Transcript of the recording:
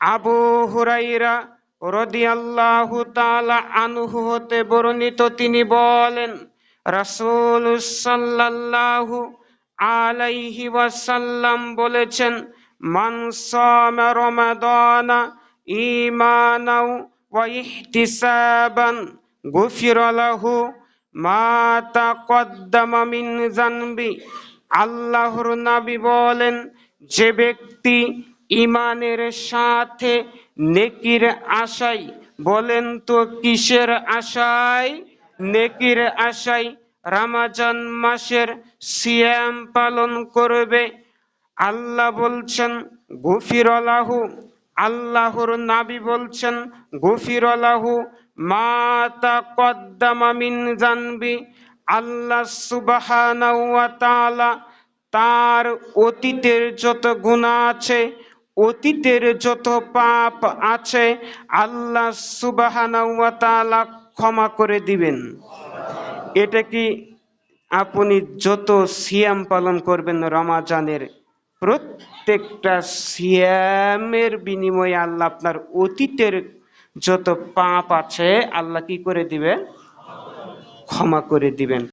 আবু হুরাইরা রাদিয়াল্লাহু তাআলা আনহু হতে বর্ণিত, তিনি বলেন রাসূল সাল্লাল্লাহু আলাইহি ওয়াসাল্লাম বলেছেন, মান সামা রমাদানা ঈমানাও ওয়া ইহতিসাবান গুফিরা লাহু মা তাকদ্দামা মিন যানবি। আল্লাহর নবী বলেন, যে ব্যক্তি ঈমানের সাথে নেকির আশায়, বলেন তো কিসের আশায়? নেকির আশায় রমজান মাসের সিয়াম পালন করবে, আল্লাহ বলছেন গুফিরা লাহু, আল্লাহর নবী বলছেন গুফিরা লাহু মা তাকদ্দামা মিন যানবি। আল্লাহ সুবহানাহু ওয়া তাআলা তার অতীতের যত গুনাহ আছে, অতীতের যত পাপ আছে, আল্লাহ সুবহানাহু ওয়া তাআলা ক্ষমা করে দিবেন। এটা কি আপনি যত সিয়াম পালন করবেন রমাজানের, প্রত্যেকটা সিয়ামের বিনিময়ে আল্লাহ আপনার অতীতের যত পাপ আছে আল্লাহ কি করে দিবেন? ক্ষমা করে দিবেন।